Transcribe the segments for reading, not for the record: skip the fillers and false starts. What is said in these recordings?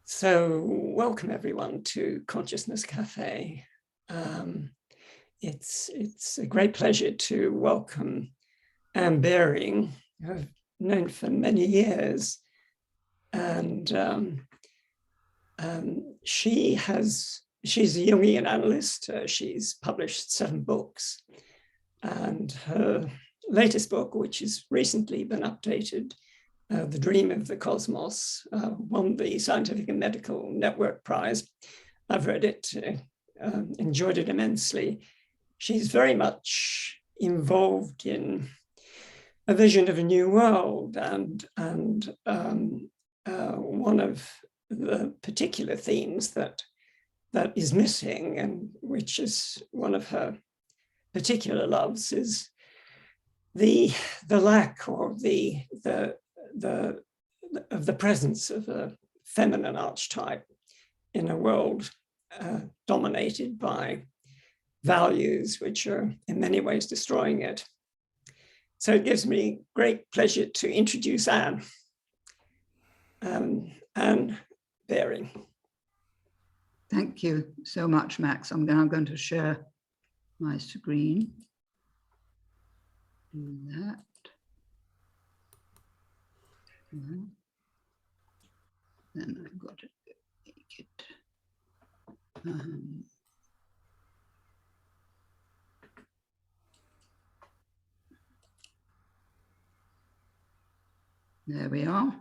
So welcome everyone to Consciousness Cafe. It's a great pleasure to welcome Anne Baring, who I've known for many years. And she's a Jungian analyst. She's published 7 books. And her latest book, which has recently been updated, The Dream of the Cosmos, won the Scientific and Medical Network Prize. I've read it, enjoyed it immensely. She's very much involved in a vision of a new world, and one of the particular themes that is missing, and which is one of her particular loves, is the lack or the presence of a feminine archetype in a world dominated by values which are in many ways destroying it. So it gives me great pleasure to introduce Anne. Anne Baring. Thank you so much, Max. I'm now going to share my screen. Do that. Then I've got to make it. There we are.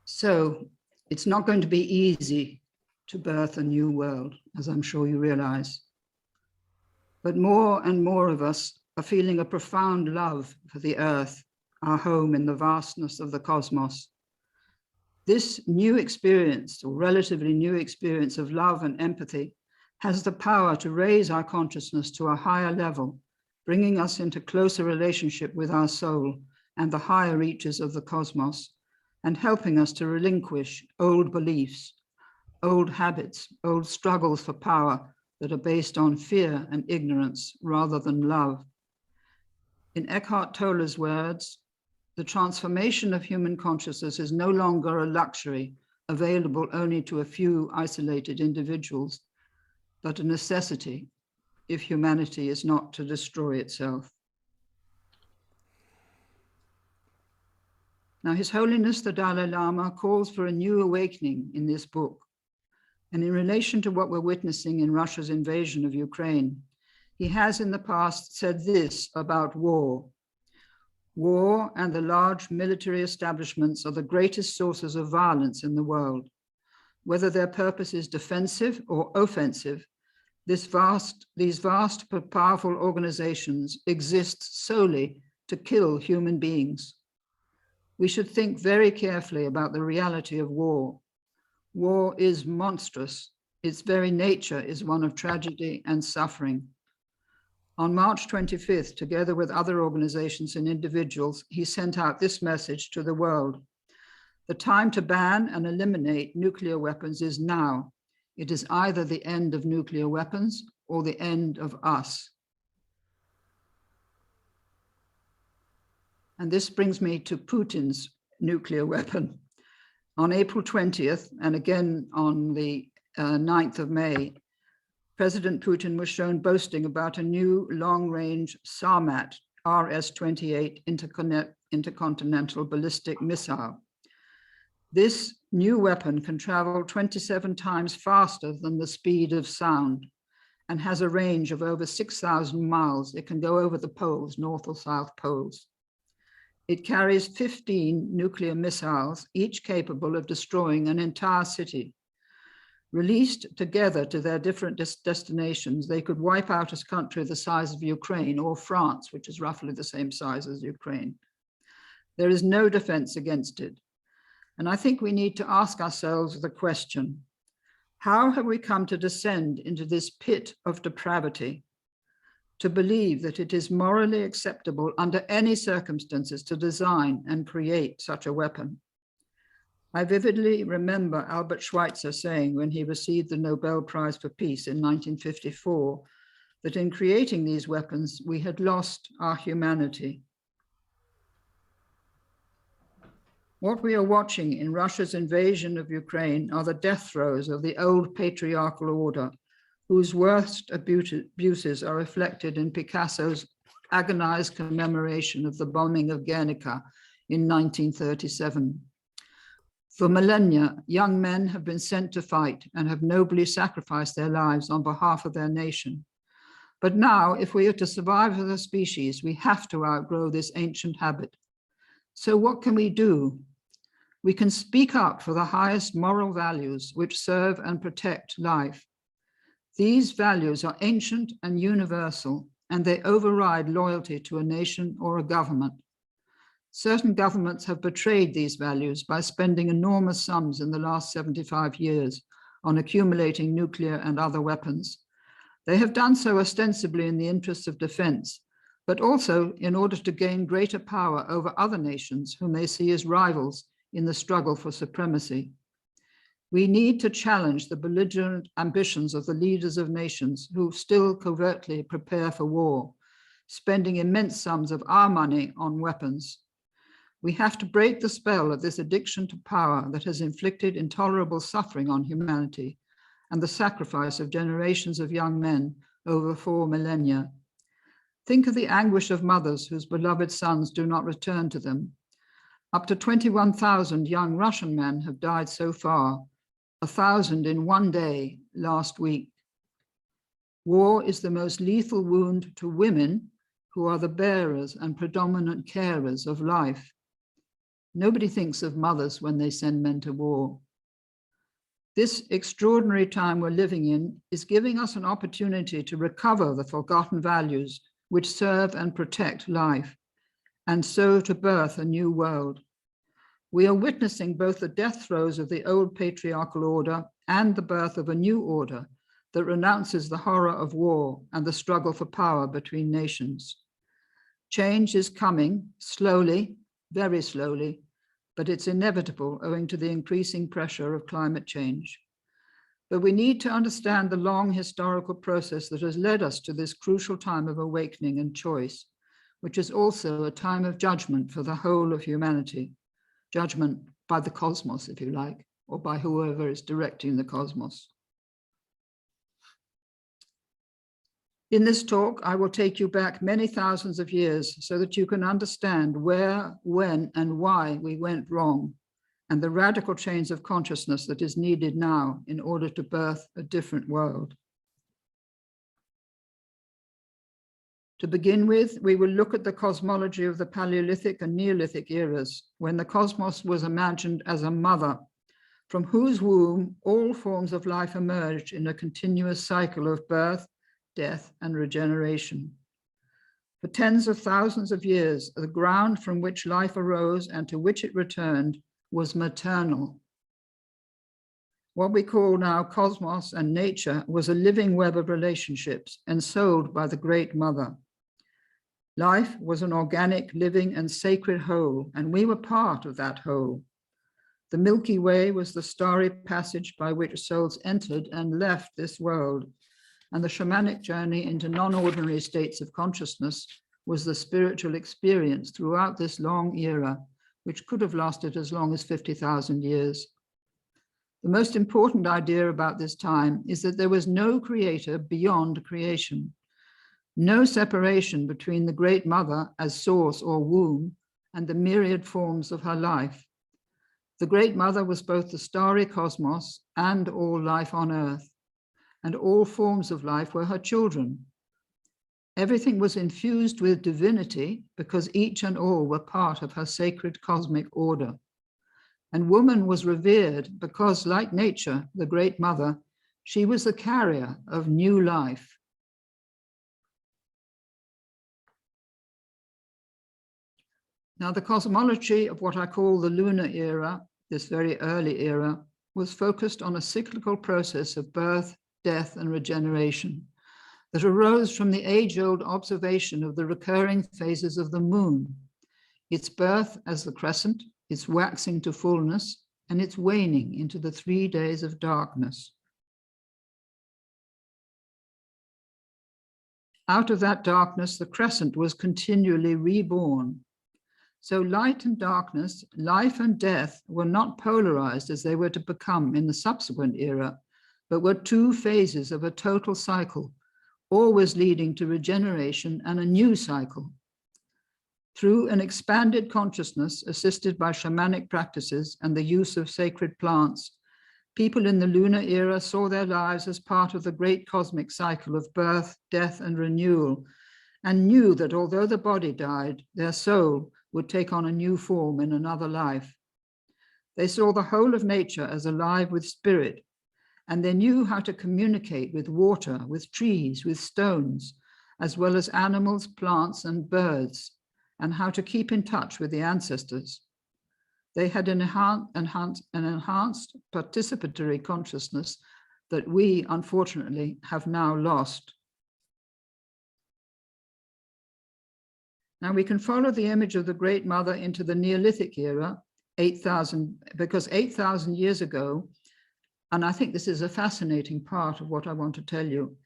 So it's not going to be easy to birth a new world, as I'm sure you realize. But more and more of us are feeling a profound love for the earth, our home in the vastness of the cosmos. This new experience, or relatively new experience of love and empathy, has the power to raise our consciousness to a higher level, bringing us into closer relationship with our soul and the higher reaches of the cosmos, and helping us to relinquish old beliefs, old habits, old struggles for power that are based on fear and ignorance rather than love. In Eckhart Tolle's words, the transformation of human consciousness is no longer a luxury available only to a few isolated individuals, but a necessity if humanity is not to destroy itself. Now, His Holiness the Dalai Lama calls for a new awakening in this book. And in relation to what we're witnessing in Russia's invasion of Ukraine, he has in the past said this about war. War and the large military establishments are the greatest sources of violence in the world. Whether their purpose is defensive or offensive, these vast but powerful organizations exist solely to kill human beings. We should think very carefully about the reality of war. War is monstrous. Its very nature is one of tragedy and suffering. On March 25th, together with other organizations and individuals, he sent out this message to the world. The time to ban and eliminate nuclear weapons is now. It is either the end of nuclear weapons or the end of us. And this brings me to Putin's nuclear weapon. On April 20th, and again on the 9th of May, President Putin was shown boasting about a new long-range Sarmat RS-28 intercontinental ballistic missile. This new weapon can travel 27 times faster than the speed of sound and has a range of over 6,000 miles. It can go over the poles, North or South poles. It carries 15 nuclear missiles, each capable of destroying an entire city. Released together to their different destinations, they could wipe out a country the size of Ukraine or France, which is roughly the same size as Ukraine. There is no defense against it. And I think we need to ask ourselves the question, how have we come to descend into this pit of depravity, to believe that it is morally acceptable under any circumstances to design and create such a weapon? I vividly remember Albert Schweitzer saying when he received the Nobel Prize for Peace in 1954, that in creating these weapons, we had lost our humanity. What we are watching in Russia's invasion of Ukraine are the death throes of the old patriarchal order, whose worst abuses are reflected in Picasso's agonized commemoration of the bombing of Guernica in 1937. For millennia, young men have been sent to fight and have nobly sacrificed their lives on behalf of their nation. But now, if we are to survive as a species, we have to outgrow this ancient habit. So what can we do? We can speak up for the highest moral values which serve and protect life. These values are ancient and universal, and they override loyalty to a nation or a government. Certain governments have betrayed these values by spending enormous sums in the last 75 years on accumulating nuclear and other weapons. They have done so ostensibly in the interests of defense, but also in order to gain greater power over other nations whom they see as rivals in the struggle for supremacy. We need to challenge the belligerent ambitions of the leaders of nations who still covertly prepare for war, spending immense sums of our money on weapons. We have to break the spell of this addiction to power that has inflicted intolerable suffering on humanity and the sacrifice of generations of young men over 4 millennia. Think of the anguish of mothers whose beloved sons do not return to them. Up to 21,000 young Russian men have died so far, 1,000 in one day last week. War is the most lethal wound to women who are the bearers and predominant carers of life. Nobody thinks of mothers when they send men to war. This extraordinary time we're living in is giving us an opportunity to recover the forgotten values which serve and protect life, and so to birth a new world. We are witnessing both the death throes of the old patriarchal order and the birth of a new order that renounces the horror of war and the struggle for power between nations. Change is coming slowly, very slowly, but it's inevitable owing to the increasing pressure of climate change. But we need to understand the long historical process that has led us to this crucial time of awakening and choice, which is also a time of judgment for the whole of humanity. Judgment by the cosmos, if you like, or by whoever is directing the cosmos. In this talk, I will take you back many thousands of years so that you can understand where, when, and why we went wrong, and the radical change of consciousness that is needed now in order to birth a different world. To begin with, we will look at the cosmology of the Paleolithic and Neolithic eras, when the cosmos was imagined as a mother, from whose womb all forms of life emerged in a continuous cycle of birth, death, and regeneration. For tens of thousands of years, the ground from which life arose and to which it returned was maternal. What we call now cosmos and nature was a living web of relationships ensouled by the Great Mother. Life was an organic, living, and sacred whole, and we were part of that whole. The Milky Way was the starry passage by which souls entered and left this world, and the shamanic journey into non-ordinary states of consciousness was the spiritual experience throughout this long era, which could have lasted as long as 50,000 years. The most important idea about this time is that there was no creator beyond creation. No separation between the Great Mother as source or womb and the myriad forms of her life. The Great Mother was both the starry cosmos and all life on earth, and all forms of life were her children. Everything was infused with divinity because each and all were part of her sacred cosmic order. And woman was revered because, like nature, the Great Mother, she was the carrier of new life. Now, the cosmology of what I call the lunar era, this very early era, was focused on a cyclical process of birth, death, and regeneration that arose from the age-old observation of the recurring phases of the moon, its birth as the crescent, its waxing to fullness, and its waning into the 3 days of darkness. Out of that darkness, the crescent was continually reborn. So light and darkness, life and death were not polarized as they were to become in the subsequent era, but were two phases of a total cycle, always leading to regeneration and a new cycle. Through an expanded consciousness assisted by shamanic practices and the use of sacred plants, people in the lunar era saw their lives as part of the great cosmic cycle of birth, death, and renewal, and knew that although the body died, their soul would take on a new form in another life. They saw the whole of nature as alive with spirit, and they knew how to communicate with water, with trees, with stones, as well as animals, plants, and birds, and how to keep in touch with the ancestors. They had an enhanced participatory consciousness that we, unfortunately, have now lost. Now we can follow the image of the Great Mother into the Neolithic era, 8,000, because 8,000 years ago, and I think this is a fascinating part of what I want to tell you,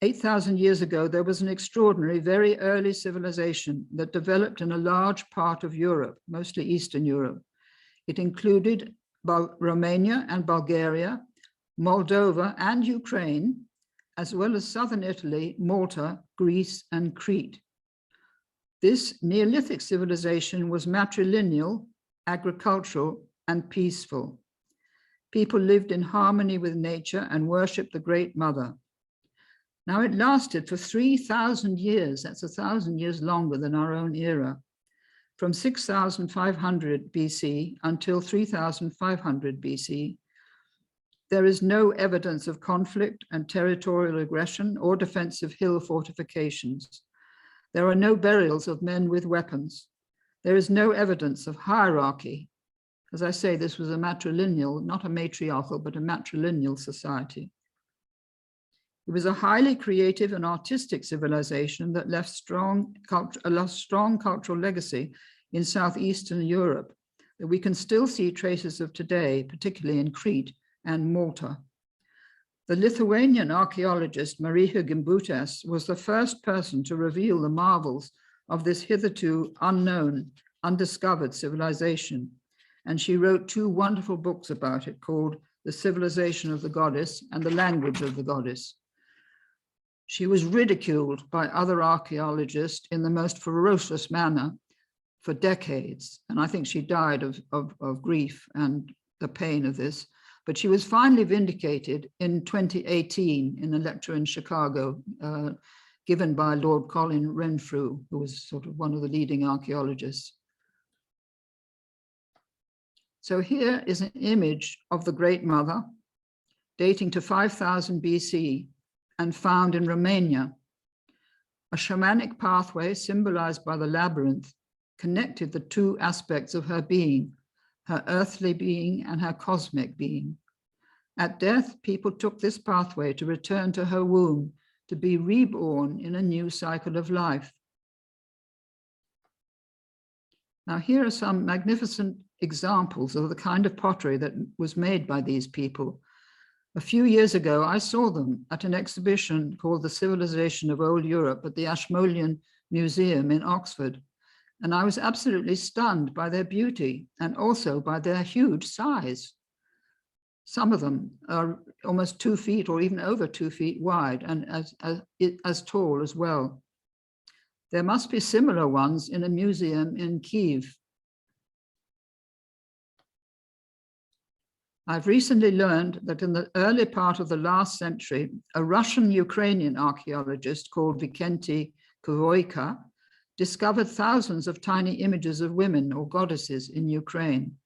8,000 years ago, there was an extraordinary, very early civilization that developed in a large part of Europe, mostly Eastern Europe. It included Romania and Bulgaria, Moldova and Ukraine, as well as southern Italy, Malta, Greece, and Crete. This Neolithic civilization was matrilineal, agricultural, and peaceful. People lived in harmony with nature and worshipped the Great Mother. Now it lasted for 3,000 years. That's 1,000 years longer than our own era. From 6,500 BC until 3,500 BC, there is no evidence of conflict and territorial aggression or defensive hill fortifications. There are no burials of men with weapons. There is no evidence of hierarchy. As I say, this was a matrilineal, not a matriarchal, but a matrilineal society. It was a highly creative and artistic civilization that left a strong cultural legacy in Southeastern Europe that we can still see traces of today, particularly in Crete and Malta. The Lithuanian archaeologist Marija Gimbutes was the first person to reveal the marvels of this hitherto unknown, undiscovered civilization. And she wrote two wonderful books about it called The Civilization of the Goddess and The Language of the Goddess. She was ridiculed by other archaeologists in the most ferocious manner for decades. And I think she died of grief and the pain of this. But she was finally vindicated in 2018 in a lecture in Chicago given by Lord Colin Renfrew, who was sort of one of the leading archaeologists. So here is an image of the Great Mother dating to 5000 BC and found in Romania. A shamanic pathway symbolized by the labyrinth connected the two aspects of her being, her earthly being and her cosmic being. At death, people took this pathway to return to her womb, to be reborn in a new cycle of life. Now, here are some magnificent examples of the kind of pottery that was made by these people. A few years ago, I saw them at an exhibition called The Civilization of Old Europe at the Ashmolean Museum in Oxford. And I was absolutely stunned by their beauty and also by their huge size. Some of them are almost 2 feet or even over 2 feet wide and as tall as well. There must be similar ones in a museum in Kiev. I've recently learned that in the early part of the last century, a Russian-Ukrainian archaeologist called Vikenty Kuvoyka discovered thousands of tiny images of women or goddesses in Ukraine,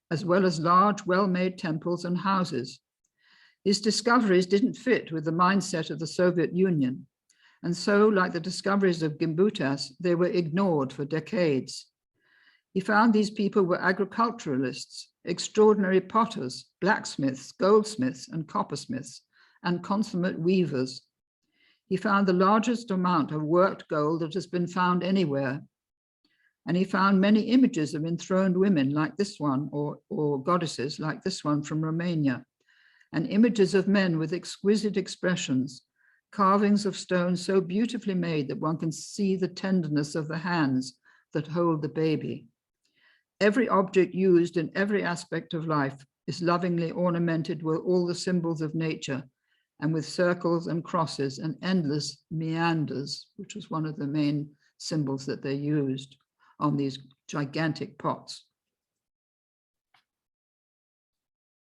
as well as large, well-made temples and houses. His discoveries didn't fit with the mindset of the Soviet Union, and so, like the discoveries of Gimbutes, they were ignored for decades. He found these people were agriculturalists, extraordinary potters, blacksmiths, goldsmiths, and coppersmiths, and consummate weavers. He found the largest amount of worked gold that has been found anywhere. And he found many images of enthroned women like this one, or goddesses like this one from Romania, and images of men with exquisite expressions, carvings of stone so beautifully made that one can see the tenderness of the hands, that hold the baby. Every object used in every aspect of life is lovingly ornamented with all the symbols of nature and with circles and crosses and endless meanders, which was one of the main symbols that they used on these gigantic pots.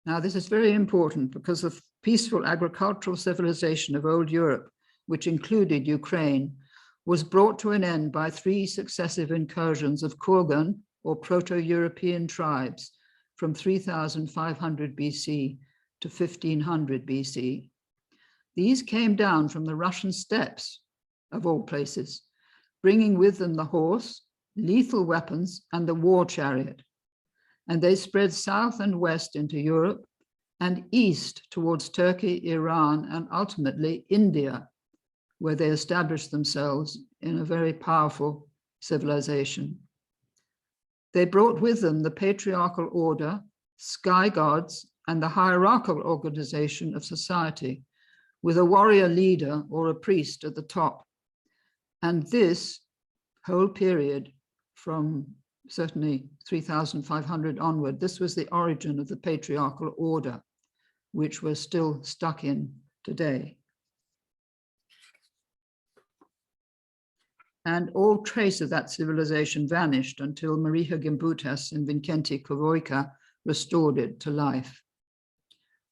Now, this is very important because the peaceful agricultural civilization of old Europe, which included Ukraine, was brought to an end by 3 successive incursions of Kurgan or Proto-European tribes from 3500 BC to 1500 BC. These came down from the Russian steppes, of all places, bringing with them the horse, lethal weapons, and the war chariot. And they spread south and west into Europe and east towards Turkey, Iran, and ultimately India, where they established themselves in a very powerful civilization. They brought with them the patriarchal order, sky gods, and the hierarchical organization of society, with a warrior leader or a priest at the top. And this whole period from certainly 3500 onward, this was the origin of the patriarchal order, which we're still stuck in today. And all trace of that civilization vanished until Marija Gimbutas and Vincenti Cavoica restored it to life.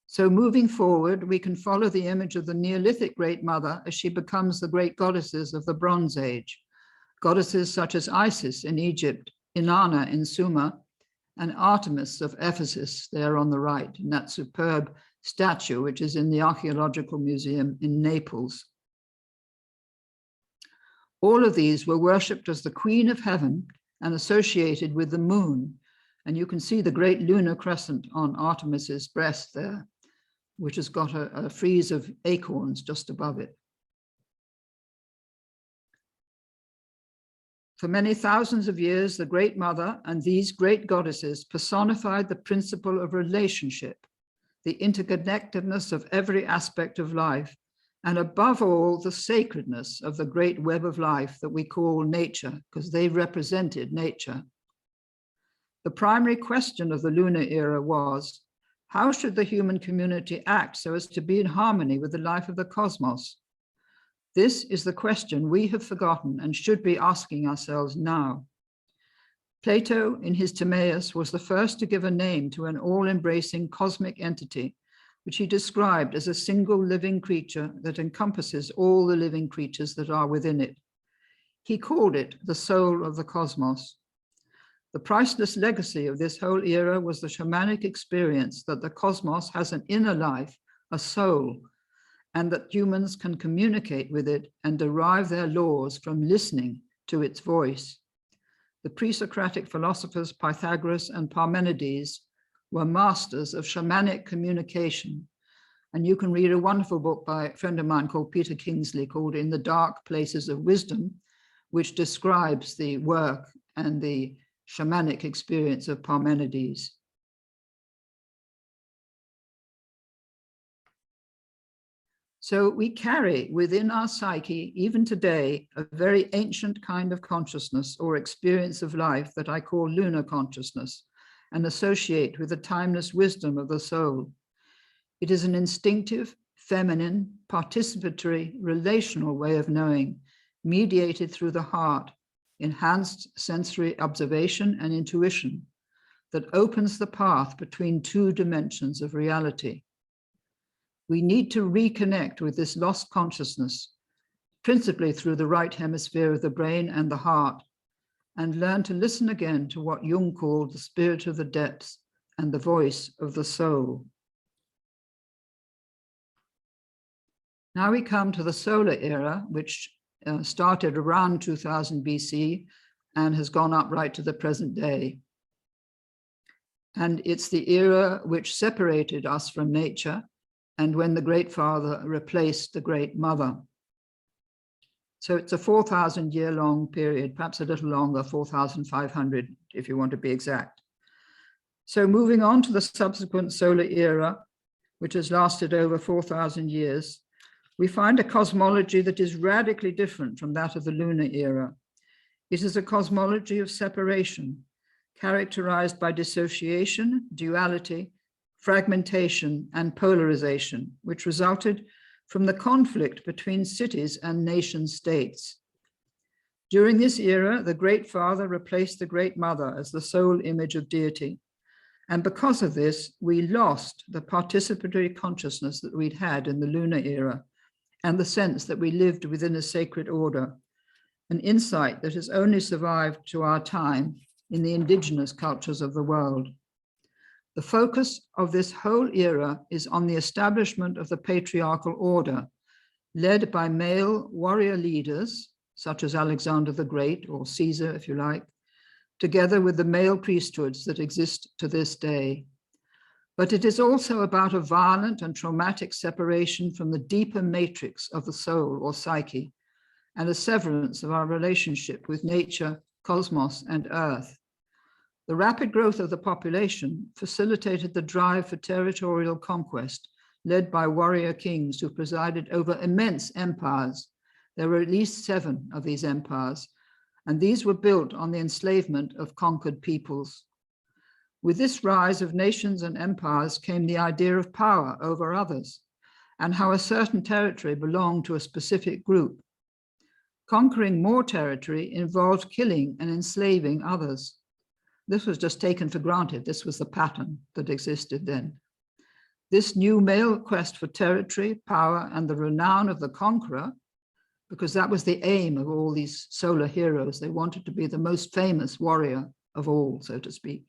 So moving forward, we can follow the image of the Neolithic Great Mother as she becomes the great goddesses of the Bronze Age, goddesses such as Isis in Egypt, Inanna in Sumer, and Artemis of Ephesus there on the right, in that superb statue which is in the Archaeological Museum in Naples. All of these were worshipped as the Queen of Heaven and associated with the moon. And you can see the great lunar crescent on Artemis's breast there, which has got a frieze of acorns just above it. For many thousands of years, the Great Mother and these great goddesses personified the principle of relationship, the interconnectedness of every aspect of life, and above all, the sacredness of the great web of life that we call nature, because they represented nature. The primary question of the lunar era was, how should the human community act so as to be in harmony with the life of the cosmos? This is the question we have forgotten and should be asking ourselves now. Plato, in his Timaeus, was the first to give a name to an all-embracing cosmic entity, which he described as a single living creature that encompasses all the living creatures that are within it. He called it the soul of the cosmos. The priceless legacy of this whole era was the shamanic experience that the cosmos has an inner life, a soul, and that humans can communicate with it and derive their laws from listening to its voice. The pre-Socratic philosophers Pythagoras and Parmenides were masters of shamanic communication. And you can read a wonderful book by a friend of mine called Peter Kingsley called In the Dark Places of Wisdom, which describes the work and the shamanic experience of Parmenides. So we carry within our psyche, even today, a very ancient kind of consciousness or experience of life that I call lunar consciousness, and associate with the timeless wisdom of the soul. It is an instinctive, feminine, participatory, relational way of knowing, mediated through the heart, enhanced sensory observation and intuition, that opens the path between 2 dimensions of reality. We need to reconnect with this lost consciousness, principally through the right hemisphere of the brain and the heart, and learn to listen again to what Jung called the spirit of the depths and the voice of the soul. Now we come to the solar era, which started around 2000 BC and has gone up right to the present day. And it's the era which separated us from nature and when the Great Father replaced the Great Mother. So it's a 4,000-year long period, perhaps a little longer, 4,500 if you want to be exact. So moving on to the subsequent solar era, which has lasted over 4,000 years, we find a cosmology that is radically different from that of the lunar era. It is a cosmology of separation, characterized by dissociation, duality, fragmentation, and polarization, which resulted from the conflict between cities and nation states. During this era, the Great Father replaced the Great Mother as the sole image of deity. And because of this, we lost the participatory consciousness that we'd had in the lunar era and the sense that we lived within a sacred order, an insight that has only survived to our time in the indigenous cultures of the world. The focus of this whole era is on the establishment of the patriarchal order, led by male warrior leaders, such as Alexander the Great, or Caesar, if you like, together with the male priesthoods that exist to this day. But it is also about a violent and traumatic separation from the deeper matrix of the soul or psyche, and a severance of our relationship with nature, cosmos, and earth. The rapid growth of the population facilitated the drive for territorial conquest, led by warrior kings who presided over immense empires. There were at least 7 of these empires, and these were built on the enslavement of conquered peoples. With this rise of nations and empires came the idea of power over others, and how a certain territory belonged to a specific group. Conquering more territory involved killing and enslaving others. This was just taken for granted. This was the pattern that existed then. This new male quest for territory, power, and the renown of the conqueror, because that was the aim of all these solar heroes. They wanted to be the most famous warrior of all, so to speak.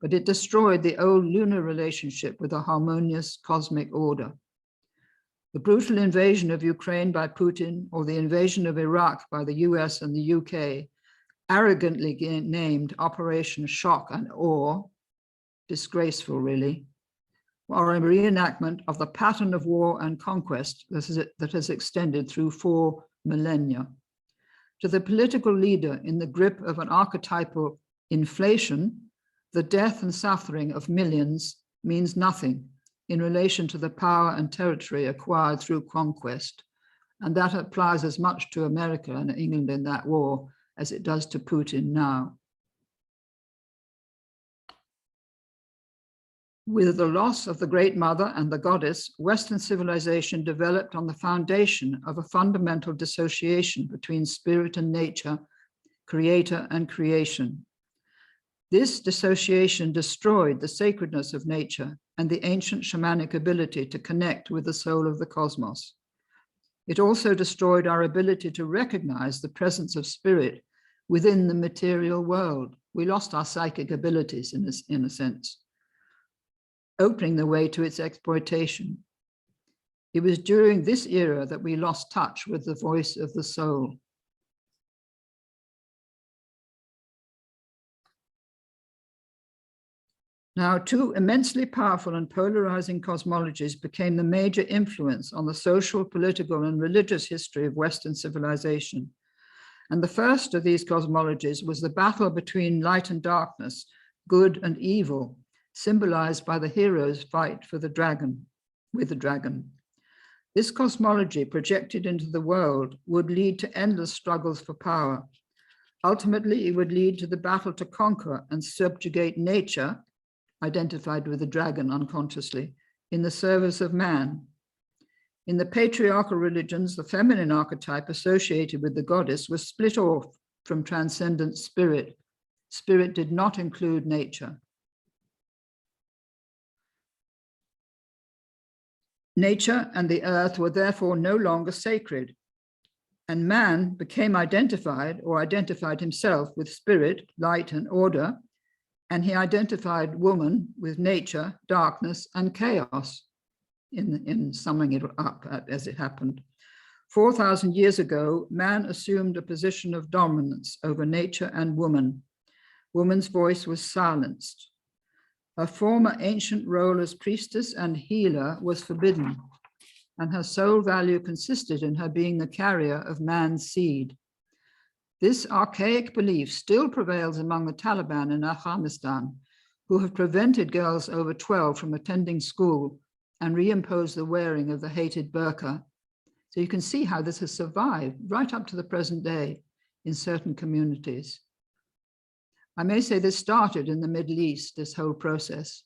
But it destroyed the old lunar relationship with a harmonious cosmic order. The brutal invasion of Ukraine by Putin, or the invasion of Iraq by the US and the UK, arrogantly named Operation Shock and Awe, disgraceful really, or a reenactment of the pattern of war and conquest that has extended through 4 millennia. To the political leader in the grip of an archetypal inflation, the death and suffering of millions means nothing in relation to the power and territory acquired through conquest. And that applies as much to America and England in that war as it does to Putin now. With the loss of the Great Mother and the Goddess, Western civilization developed on the foundation of a fundamental dissociation between spirit and nature, creator and creation. This dissociation destroyed the sacredness of nature and the ancient shamanic ability to connect with the soul of the cosmos. It also destroyed our ability to recognize the presence of spirit within the material world. We lost our psychic abilities in a sense, opening the way to its exploitation. It was during this era that we lost touch with the voice of the soul. Now, 2 immensely powerful and polarizing cosmologies became the major influence on the social, political, and religious history of Western civilization. And the first of these cosmologies was the battle between light and darkness, good and evil, symbolized by the hero's fight for the dragon, with the dragon. This cosmology projected into the world would lead to endless struggles for power. Ultimately, it would lead to the battle to conquer and subjugate nature, identified with the dragon unconsciously, in the service of man. In the patriarchal religions, the feminine archetype associated with the goddess was split off from transcendent spirit. Spirit did not include nature. Nature and the earth were therefore no longer sacred, and man became identified himself with spirit, light, and order, and he identified woman with nature, darkness, and chaos, in summing it up as it happened. 4,000 years ago, man assumed a position of dominance over nature and woman. Woman's voice was silenced. Her former ancient role as priestess and healer was forbidden, and her sole value consisted in her being the carrier of man's seed. This archaic belief still prevails among the Taliban in Afghanistan, who have prevented girls over 12 from attending school and reimposed the wearing of the hated burqa. So you can see how this has survived right up to the present day in certain communities. I may say this started in the Middle East, this whole process.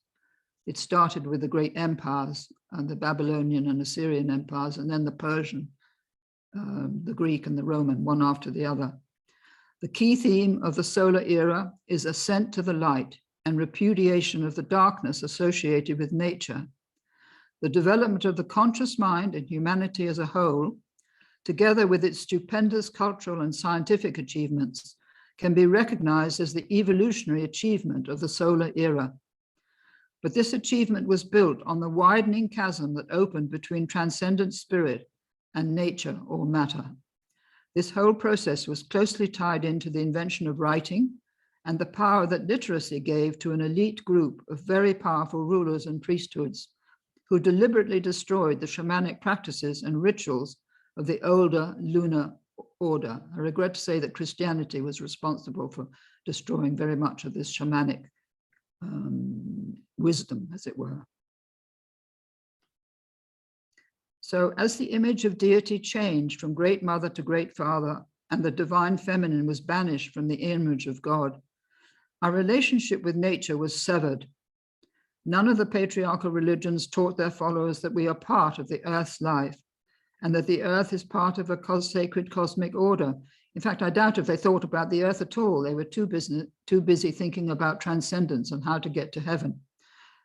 It started with the great empires, and the Babylonian and Assyrian empires, and then the Persian, the Greek and the Roman, one after the other. The key theme of the solar era is ascent to the light and repudiation of the darkness associated with nature. The development of the conscious mind and humanity as a whole, together with its stupendous cultural and scientific achievements, can be recognized as the evolutionary achievement of the solar era. But this achievement was built on the widening chasm that opened between transcendent spirit and nature or matter. This whole process was closely tied into the invention of writing and the power that literacy gave to an elite group of very powerful rulers and priesthoods who deliberately destroyed the shamanic practices and rituals of the older lunar order. I regret to say that Christianity was responsible for destroying very much of this shamanic wisdom, as it were. So as the image of deity changed from Great Mother to Great Father, and the divine feminine was banished from the image of God, our relationship with nature was severed. None of the patriarchal religions taught their followers that we are part of the earth's life and that the earth is part of a sacred cosmic order. In fact, I doubt if they thought about the earth at all. They were too busy thinking about transcendence and how to get to heaven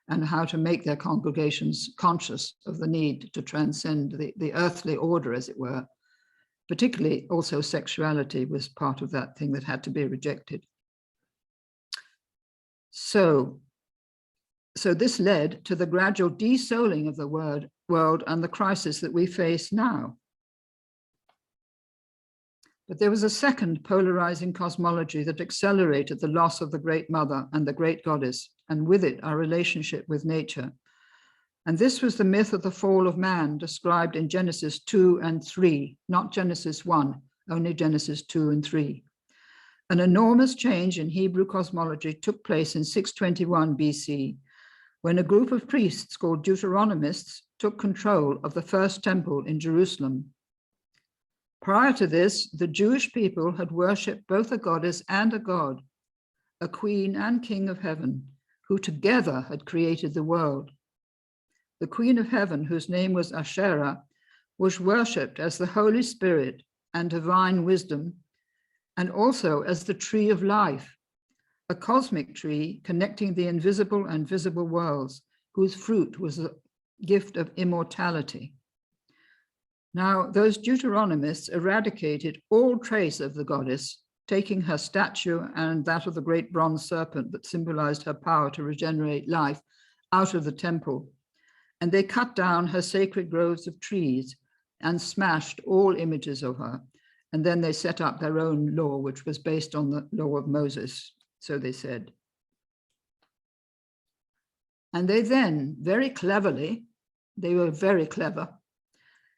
and how to make their congregations conscious of the need to transcend the earthly order, as it were. Particularly also sexuality was part of that thing that had to be rejected. So this led to the gradual de-souling of the world and the crisis that we face now. But there was a second polarizing cosmology that accelerated the loss of the Great Mother and the Great Goddess, and with it our relationship with nature. And this was the myth of the fall of man described in Genesis 2 and 3, not Genesis 1, only Genesis 2 and 3. An enormous change in Hebrew cosmology took place in 621 BC, when a group of priests called Deuteronomists took control of the first temple in Jerusalem. Prior to this, the Jewish people had worshipped both a goddess and a god, a queen and king of heaven, who together had created the world. The Queen of Heaven, whose name was Asherah, was worshipped as the Holy Spirit and divine wisdom, and also as the tree of life, a cosmic tree connecting the invisible and visible worlds, whose fruit was the gift of immortality. Now, those Deuteronomists eradicated all trace of the goddess, taking her statue and that of the great bronze serpent that symbolized her power to regenerate life out of the temple. And they cut down her sacred groves of trees and smashed all images of her. And then they set up their own law, which was based on the law of Moses, so they said. And they then, very cleverly, they were very clever,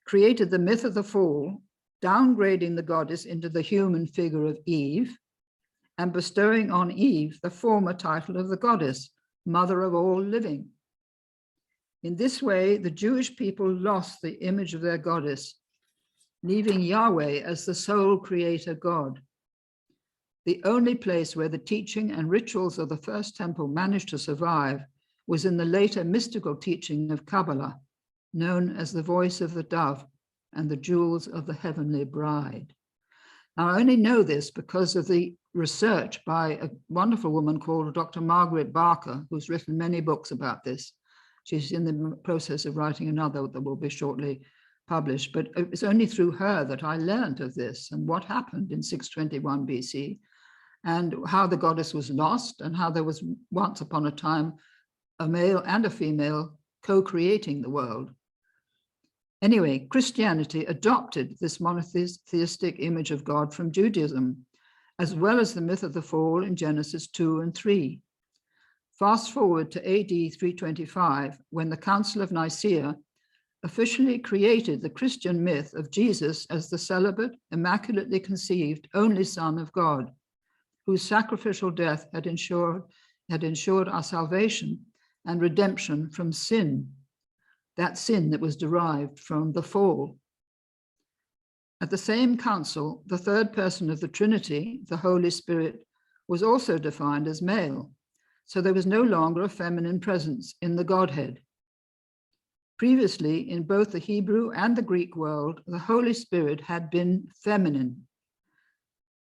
created the myth of the fall, downgrading the goddess into the human figure of Eve, and bestowing on Eve the former title of the goddess, mother of all living. In this way, the Jewish people lost the image of their goddess, leaving Yahweh as the sole creator God. The only place where the teaching and rituals of the first temple managed to survive was in the later mystical teaching of Kabbalah, known as the voice of the dove and the jewels of the heavenly bride. Now, I only know this because of the research by a wonderful woman called Dr. Margaret Barker, who's written many books about this. She's in the process of writing another that will be shortly published, but it's only through her that I learned of this and what happened in 621 BC and how the goddess was lost and how there was once upon a time a male and a female co-creating the world. Anyway, Christianity adopted this monotheistic image of God from Judaism, as well as the myth of the fall in Genesis 2 and 3. Fast forward to AD 325, when the Council of Nicaea officially created the Christian myth of Jesus as the celibate, immaculately conceived, only Son of God, whose sacrificial death had ensured our salvation and redemption from sin, that sin that was derived from the fall. At the same council, the third person of the Trinity, the Holy Spirit, was also defined as male, so there was no longer a feminine presence in the Godhead. Previously, in both the Hebrew and the Greek world, the Holy Spirit had been feminine.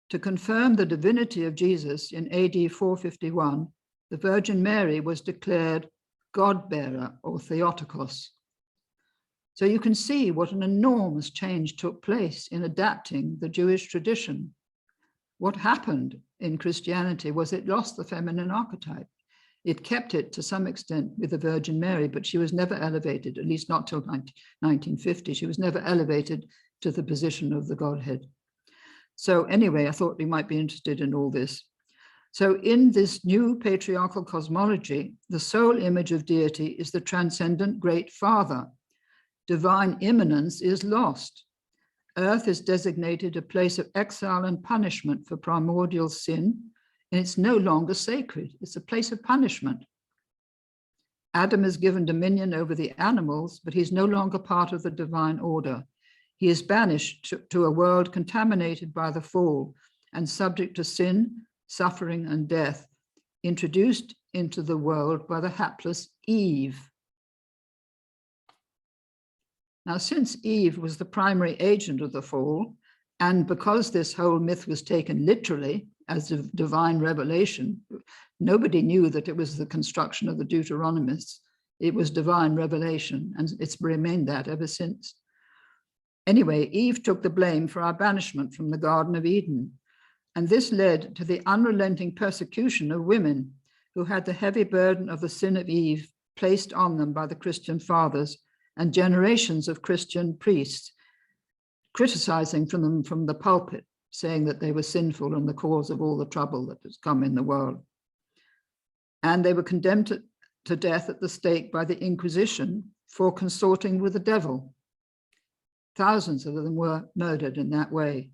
To confirm the divinity of Jesus in AD 451, the Virgin Mary was declared God-bearer or Theotokos. So you can see what an enormous change took place in adapting the Jewish tradition. What happened in Christianity was it lost the feminine archetype. It kept it to some extent with the Virgin Mary, but she was never elevated, at least not till 1950. She was never elevated to the position of the Godhead. So anyway, I thought we might be interested in all this. So in this new patriarchal cosmology, the sole image of deity is the transcendent Great Father. Divine immanence is lost. Earth is designated a place of exile and punishment for primordial sin, and it's no longer sacred. It's a place of punishment. Adam is given dominion over the animals, but he's no longer part of the divine order. He is banished to a world contaminated by the fall and subject to sin, suffering, and death, introduced into the world by the hapless Eve. Now, since Eve was the primary agent of the fall, and because this whole myth was taken literally as a divine revelation, nobody knew that it was the construction of the Deuteronomists. It was divine revelation, and it's remained that ever since. Anyway, Eve took the blame for our banishment from the Garden of Eden, and this led to the unrelenting persecution of women who had the heavy burden of the sin of Eve placed on them by the Christian fathers and generations of Christian priests, criticizing them from the pulpit, saying that they were sinful and the cause of all the trouble that has come in the world. And they were condemned to death at the stake by the Inquisition for consorting with the devil. Thousands of them were murdered in that way.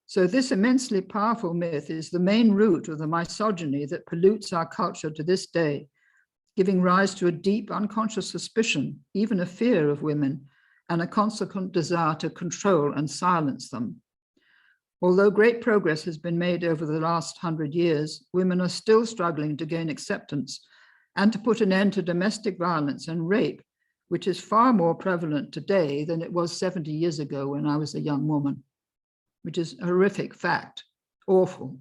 So this immensely powerful myth is the main root of the misogyny that pollutes our culture to this day, giving rise to a deep unconscious suspicion, even a fear of women, and a consequent desire to control and silence them. Although great progress has been made over the last 100 years, women are still struggling to gain acceptance and to put an end to domestic violence and rape, which is far more prevalent today than it was 70 years ago when I was a young woman, which is a horrific fact, awful.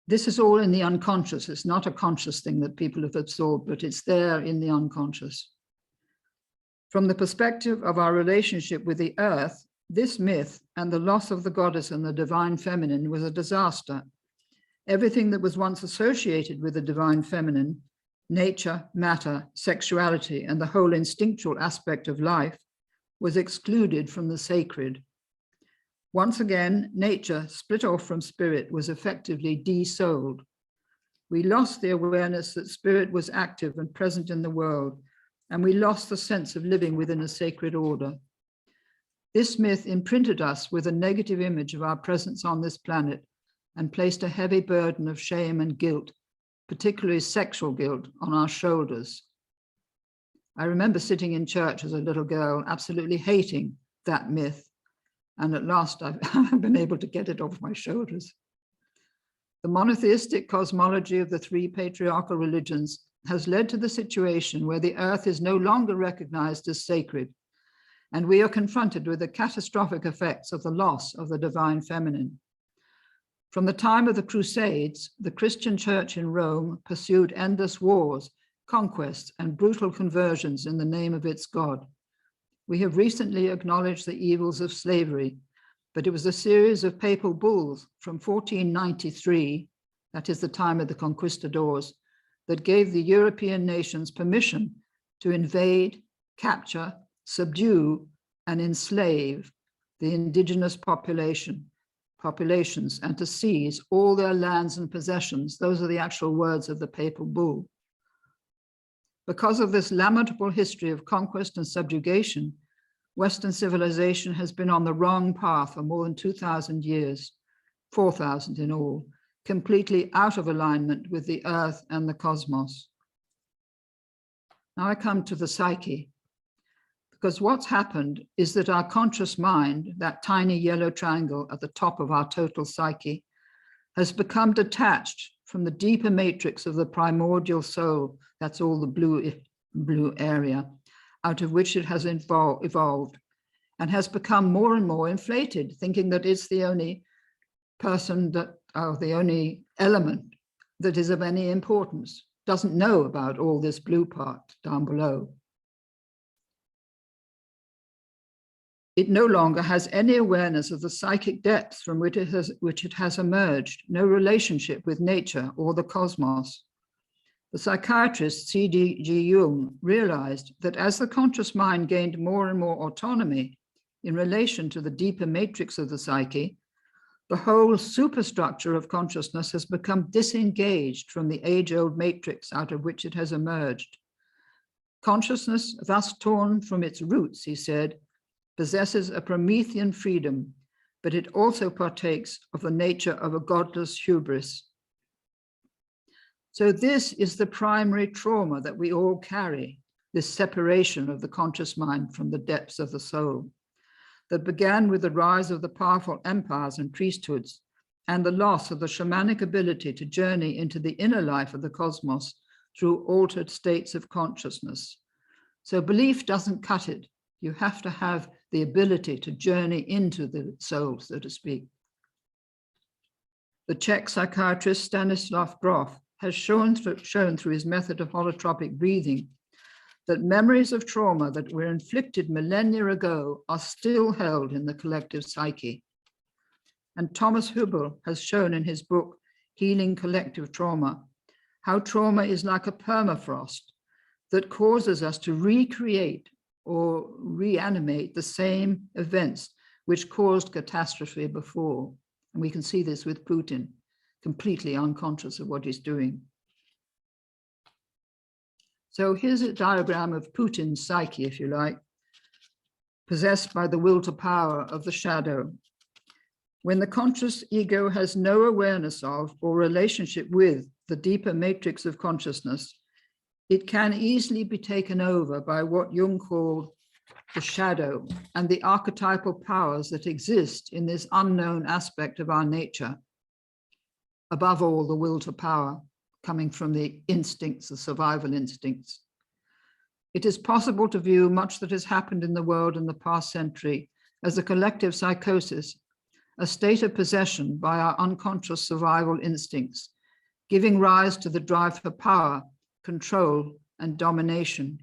This is all in the unconscious. It's not a conscious thing that people have absorbed, but it's there in the unconscious. From the perspective of our relationship with the earth, this myth and the loss of the goddess and the divine feminine was a disaster. Everything that was once associated with the divine feminine, nature, matter, sexuality, and the whole instinctual aspect of life, was excluded from the sacred. Once again, nature, split off from spirit, was effectively de-souled. We lost the awareness that spirit was active and present in the world, and we lost the sense of living within a sacred order. This myth imprinted us with a negative image of our presence on this planet and placed a heavy burden of shame and guilt, particularly sexual guilt, on our shoulders. I remember sitting in church as a little girl, absolutely hating that myth. And at last I've been able to get it off my shoulders. The monotheistic cosmology of the three patriarchal religions has led to the situation where the earth is no longer recognized as sacred, and we are confronted with the catastrophic effects of the loss of the divine feminine. From the time of the Crusades, the Christian church in Rome pursued endless wars, conquests, and brutal conversions in the name of its God. We have recently acknowledged the evils of slavery, but it was a series of papal bulls from 1493, that is the time of the conquistadors, that gave the European nations permission to invade, capture, subdue, and enslave the indigenous populations, and to seize all their lands and possessions. Those are the actual words of the papal bull. Because of this lamentable history of conquest and subjugation, Western civilization has been on the wrong path for more than 2,000 years, 4,000 in all, completely out of alignment with the earth and the cosmos. Now I come to the psyche. Because what's happened is that our conscious mind, that tiny yellow triangle at the top of our total psyche, has become detached from the deeper matrix of the primordial soul, that's all the blue area, out of which it has evolved, and has become more and more inflated, thinking that it's the only person that, or the only element that is of any importance, doesn't know about all this blue part down below. It no longer has any awareness of the psychic depths from which it has emerged, no relationship with nature or the cosmos. The psychiatrist C.D.G. Jung realized that as the conscious mind gained more and more autonomy in relation to the deeper matrix of the psyche, the whole superstructure of consciousness has become disengaged from the age-old matrix out of which it has emerged. Consciousness, thus torn from its roots, he said, possesses a Promethean freedom, but it also partakes of the nature of a godless hubris. So this is the primary trauma that we all carry, this separation of the conscious mind from the depths of the soul, that began with the rise of the powerful empires and priesthoods and the loss of the shamanic ability to journey into the inner life of the cosmos through altered states of consciousness. So belief doesn't cut it. You have to have the ability to journey into the soul, so to speak. The Czech psychiatrist Stanislav Grof has shown through his method of holotropic breathing that memories of trauma that were inflicted millennia ago are still held in the collective psyche. And Thomas Hübl has shown in his book, Healing Collective Trauma, how trauma is like a permafrost that causes us to recreate or reanimate the same events which caused catastrophe before. And we can see this with Putin, completely unconscious of what he's doing. So here's a diagram of Putin's psyche, if you like, possessed by the will to power of the shadow. When the conscious ego has no awareness of or relationship with the deeper matrix of consciousness, it can easily be taken over by what Jung called the shadow and the archetypal powers that exist in this unknown aspect of our nature. Above all, the will to power coming from the instincts, the survival instincts. It is possible to view much that has happened in the world in the past century as a collective psychosis, a state of possession by our unconscious survival instincts, giving rise to the drive for power, control, and domination.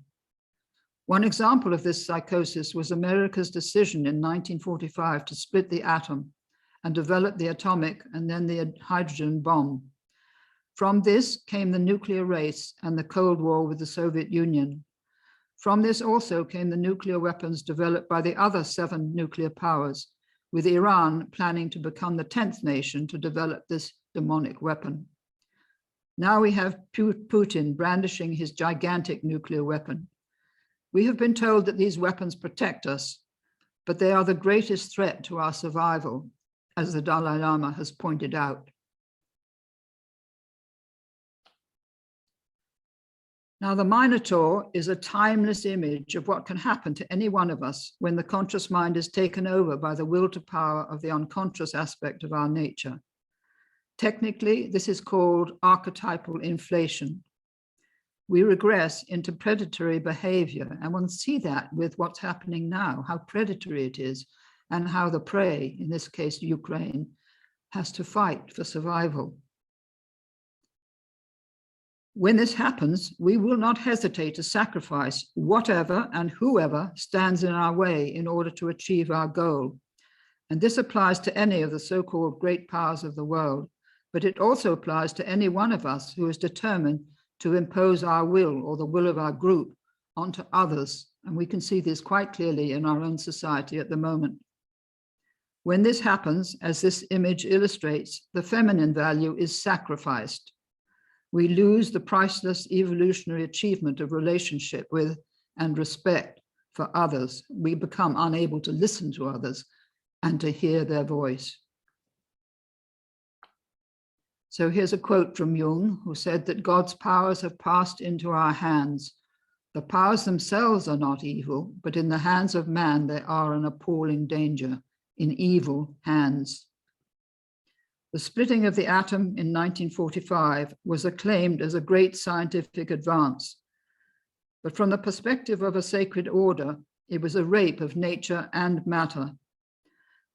One example of this psychosis was America's decision in 1945 to split the atom and develop the atomic and then the hydrogen bomb. From this came the nuclear race and the Cold War with the Soviet Union. From this also came the nuclear weapons developed by the other 7 nuclear powers, with Iran planning to become the 10th nation to develop this demonic weapon. Now we have Putin brandishing his gigantic nuclear weapon. We have been told that these weapons protect us, but they are the greatest threat to our survival, as the Dalai Lama has pointed out. Now, the Minotaur is a timeless image of what can happen to any one of us when the conscious mind is taken over by the will to power of the unconscious aspect of our nature. Technically, this is called archetypal inflation. We regress into predatory behavior, and one see that with what's happening now, how predatory it is, and how the prey, in this case Ukraine, has to fight for survival. When this happens, we will not hesitate to sacrifice whatever and whoever stands in our way in order to achieve our goal. And this applies to any of the so-called great powers of the world, but it also applies to any one of us who is determined to impose our will or the will of our group onto others. And we can see this quite clearly in our own society at the moment. When this happens, as this image illustrates, the feminine value is sacrificed. We lose the priceless evolutionary achievement of relationship with and respect for others. We become unable to listen to others and to hear their voice. So here's a quote from Jung, who said that God's powers have passed into our hands. The powers themselves are not evil, but in the hands of man they are an appalling danger, in evil hands. The splitting of the atom in 1945 was acclaimed as a great scientific advance, but from the perspective of a sacred order, it was a rape of nature and matter.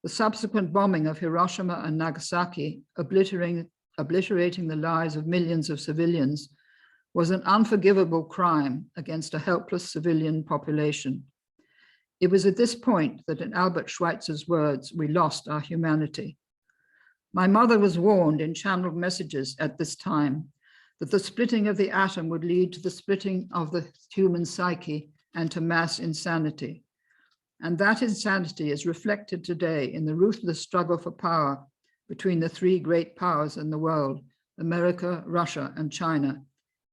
The subsequent bombing of Hiroshima and Nagasaki, obliterating the lives of millions of civilians, was an unforgivable crime against a helpless civilian population. It was at this point that, in Albert Schweitzer's words, we lost our humanity. My mother was warned in channeled messages at this time that the splitting of the atom would lead to the splitting of the human psyche and to mass insanity. And that insanity is reflected today in the ruthless struggle for power between the three great powers in the world, America, Russia, and China,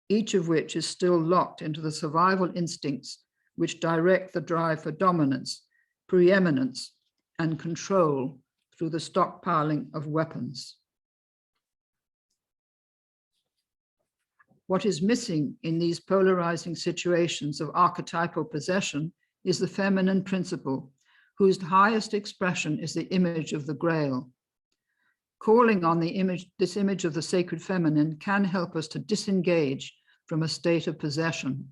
each of which is still locked into the survival instincts which direct the drive for dominance, preeminence, and control through the stockpiling of weapons. What is missing in these polarizing situations of archetypal possession is the feminine principle, whose highest expression is the image of the Grail. Calling on this image of the sacred feminine can help us to disengage from a state of possession.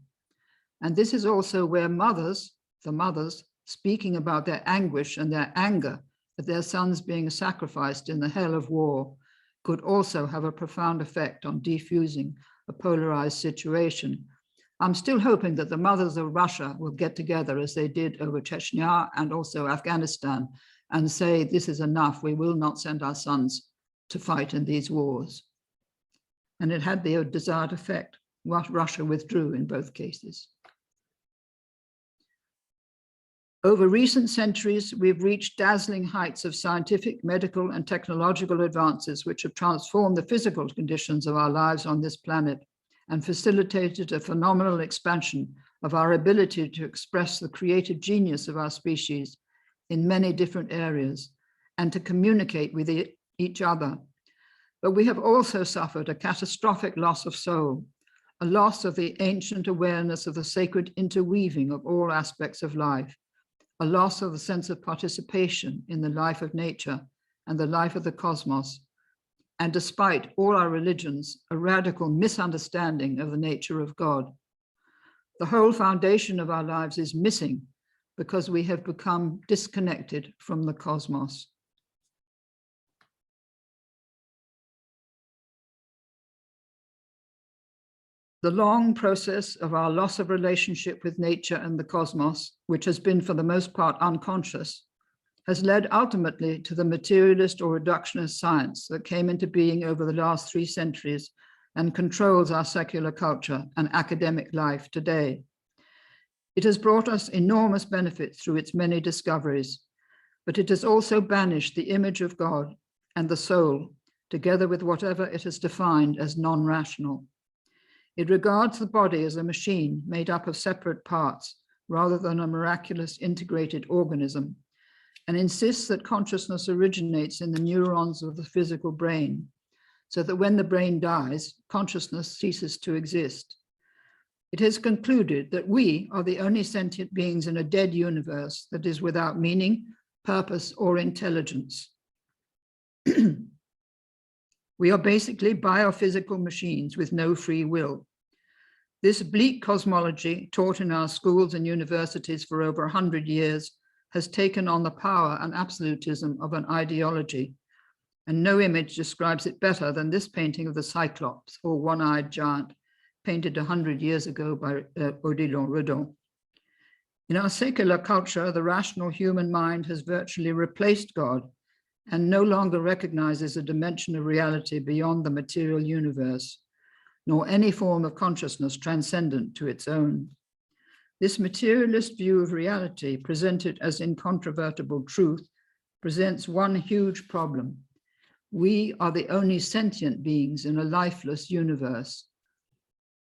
And this is also where the mothers, speaking about their anguish and their anger at their sons being sacrificed in the hell of war, could also have a profound effect on defusing a polarized situation. I'm still hoping that the mothers of Russia will get together as they did over Chechnya and also Afghanistan and say, this is enough, we will not send our sons to fight in these wars. And it had the desired effect. Russia withdrew in both cases. Over recent centuries, we've reached dazzling heights of scientific, medical, and technological advances which have transformed the physical conditions of our lives on this planet and facilitated a phenomenal expansion of our ability to express the creative genius of our species in many different areas and to communicate with each other. But we have also suffered a catastrophic loss of soul, a loss of the ancient awareness of the sacred interweaving of all aspects of life, a loss of the sense of participation in the life of nature and the life of the cosmos, and despite all our religions, a radical misunderstanding of the nature of God. The whole foundation of our lives is missing because we have become disconnected from the cosmos. The long process of our loss of relationship with nature and the cosmos, which has been for the most part unconscious, has led ultimately to the materialist or reductionist science that came into being over the last 3 centuries and controls our secular culture and academic life today. It has brought us enormous benefits through its many discoveries, but it has also banished the image of God and the soul, together with whatever it has defined as non-rational. It regards the body as a machine made up of separate parts rather than a miraculous integrated organism, and insists that consciousness originates in the neurons of the physical brain, so that when the brain dies, consciousness ceases to exist. It has concluded that we are the only sentient beings in a dead universe that is without meaning, purpose, or intelligence. We are basically biophysical machines with no free will. This bleak cosmology, taught in our schools and universities for over 100 years, has taken on the power and absolutism of an ideology, and no image describes it better than this painting of the Cyclops, or one-eyed giant, painted 100 years ago by Odilon Redon. In our secular culture, the rational human mind has virtually replaced God and no longer recognizes a dimension of reality beyond the material universe, nor any form of consciousness transcendent to its own. This materialist view of reality, presented as incontrovertible truth, presents one huge problem. We are the only sentient beings in a lifeless universe.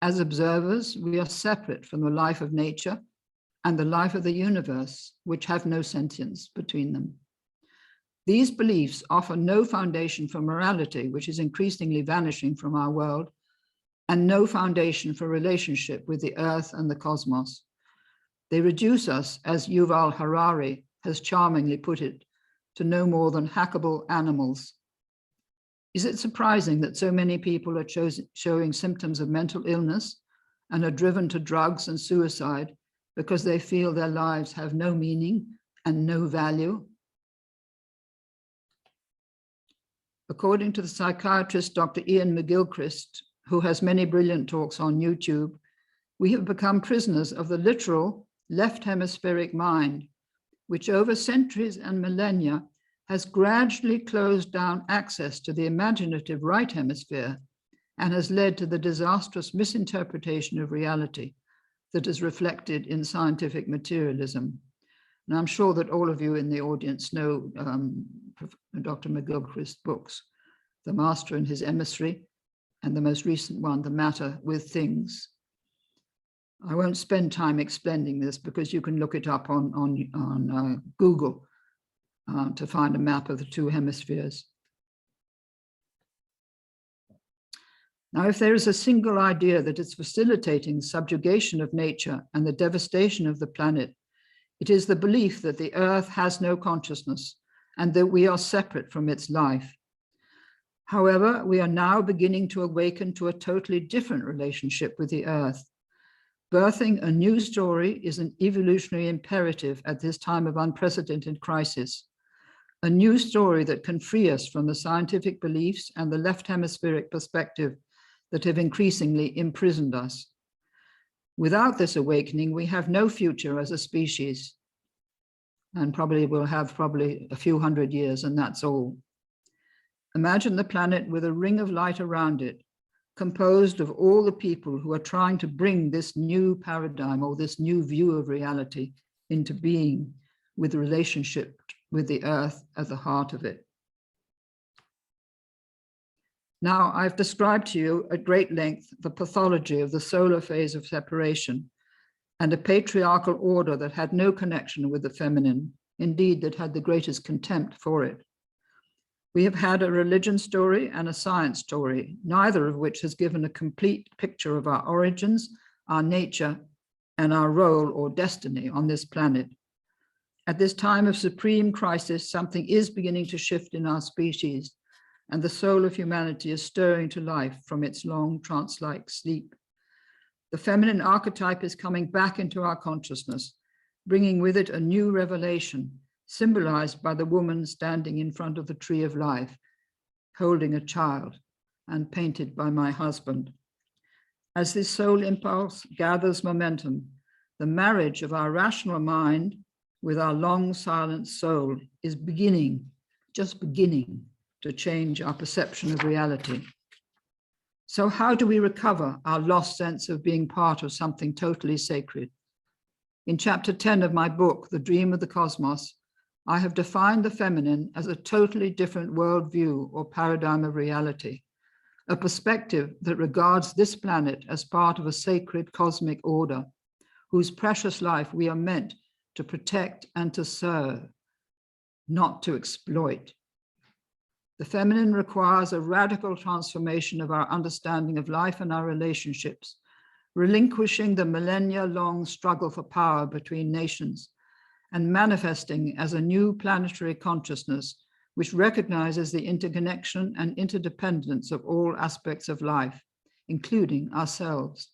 As observers, we are separate from the life of nature and the life of the universe, which have no sentience between them. These beliefs offer no foundation for morality, which is increasingly vanishing from our world, and no foundation for relationship with the earth and the cosmos. They reduce us, as Yuval Harari has charmingly put it, to no more than hackable animals. Is it surprising that so many people are showing symptoms of mental illness and are driven to drugs and suicide because they feel their lives have no meaning and no value? According to the psychiatrist Dr. Ian McGilchrist, who has many brilliant talks on YouTube, we have become prisoners of the literal left hemispheric mind, which over centuries and millennia has gradually closed down access to the imaginative right hemisphere and has led to the disastrous misinterpretation of reality that is reflected in scientific materialism. And I'm sure that all of you in the audience know Dr. McGilchrist's books, The Master and His Emissary, and the most recent one, The Matter with Things. I won't spend time explaining this because you can look it up on Google to find a map of the two hemispheres. Now, if there is a single idea that is facilitating subjugation of nature and the devastation of the planet, it is the belief that the earth has no consciousness and that we are separate from its life. However, we are now beginning to awaken to a totally different relationship with the earth. Birthing a new story is an evolutionary imperative at this time of unprecedented crisis. A new story that can free us from the scientific beliefs and the left hemispheric perspective that have increasingly imprisoned us. Without this awakening, we have no future as a species, and probably we'll have a few hundred years, and that's all. Imagine the planet with a ring of light around it, composed of all the people who are trying to bring this new paradigm or this new view of reality into being, with the relationship with the earth at the heart of it. Now, I've described to you at great length the pathology of the solar phase of separation and a patriarchal order that had no connection with the feminine, indeed that had the greatest contempt for it. We have had a religion story and a science story, neither of which has given a complete picture of our origins, our nature, and our role or destiny on this planet. At this time of supreme crisis, something is beginning to shift in our species, and the soul of humanity is stirring to life from its long trance-like sleep. The feminine archetype is coming back into our consciousness, bringing with it a new revelation, symbolized by the woman standing in front of the tree of life, holding a child, and painted by my husband. As this soul impulse gathers momentum, the marriage of our rational mind with our long silent soul is just beginning to change our perception of reality. So how do we recover our lost sense of being part of something totally sacred? In chapter 10 of my book, The Dream of the Cosmos, I have defined the feminine as a totally different worldview or paradigm of reality, a perspective that regards this planet as part of a sacred cosmic order, whose precious life we are meant to protect and to serve, not to exploit. The feminine requires a radical transformation of our understanding of life and our relationships, relinquishing the millennia-long struggle for power between nations and manifesting as a new planetary consciousness which recognizes the interconnection and interdependence of all aspects of life, including ourselves.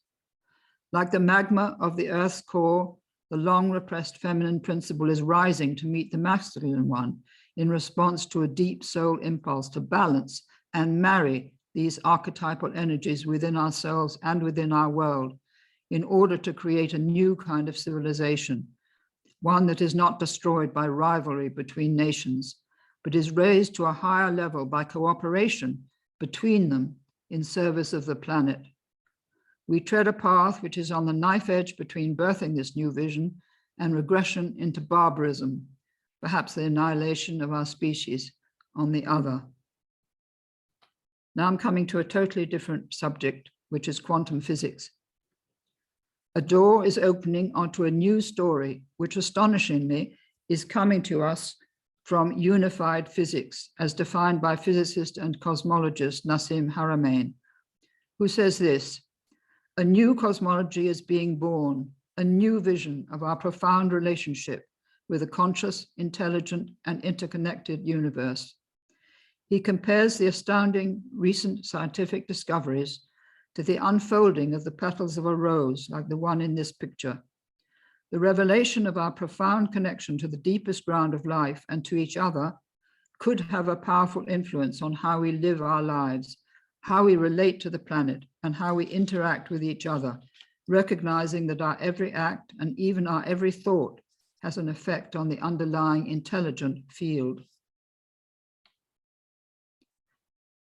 Like the magma of the Earth's core, the long repressed feminine principle is rising to meet the masculine one in response to a deep soul impulse to balance and marry these archetypal energies within ourselves and within our world in order to create a new kind of civilization, one that is not destroyed by rivalry between nations, but is raised to a higher level by cooperation between them in service of the planet. We tread a path which is on the knife edge between birthing this new vision and regression into barbarism, perhaps the annihilation of our species on the other. Now I'm coming to a totally different subject, which is quantum physics. A door is opening onto a new story, which astonishingly is coming to us from unified physics, as defined by physicist and cosmologist Nassim Haramein. who says this: "A new cosmology is being born, a new vision of our profound relationship with a conscious, intelligent, and interconnected universe." He compares the astounding recent scientific discoveries to the unfolding of the petals of a rose, like the one in this picture. The revelation of our profound connection to the deepest ground of life and to each other could have a powerful influence on how we live our lives, how we relate to the planet, and how we interact with each other, recognizing that our every act and even our every thought has an effect on the underlying intelligent field.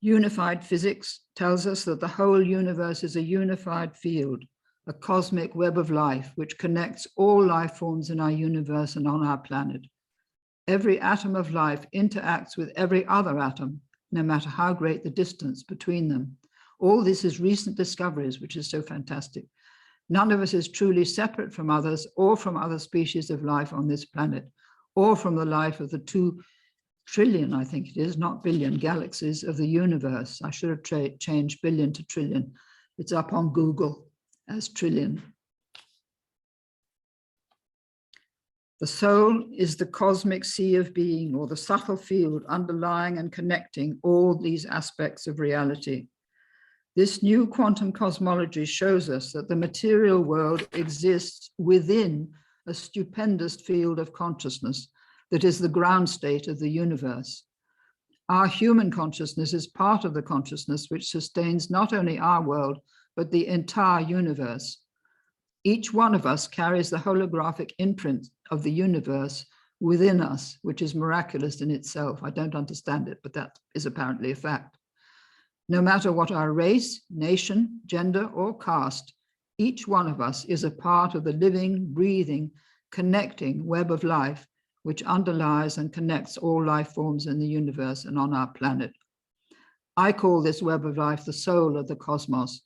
Unified physics tells us that the whole universe is a unified field, a cosmic web of life which connects all life forms in our universe and on our planet. Every atom of life interacts with every other atom, no matter how great the distance between them. All this is recent discoveries, which is so fantastic. None of us is truly separate from others or from other species of life on this planet, or from the life of the 2 trillion, I think it is, not billion, galaxies of the universe. I should have changed billion to trillion. It's up on Google as trillion. The soul is the cosmic sea of being, or the subtle field underlying and connecting all these aspects of reality. This new quantum cosmology shows us that the material world exists within a stupendous field of consciousness that is the ground state of the universe. Our human consciousness is part of the consciousness which sustains not only our world, but the entire universe. Each one of us carries the holographic imprint of the universe within us, which is miraculous in itself. I don't understand it, but that is apparently a fact. No matter what our race, nation, gender, or caste, each one of us is a part of the living, breathing, connecting web of life which underlies and connects all life forms in the universe and on our planet. I call this web of life the soul of the cosmos,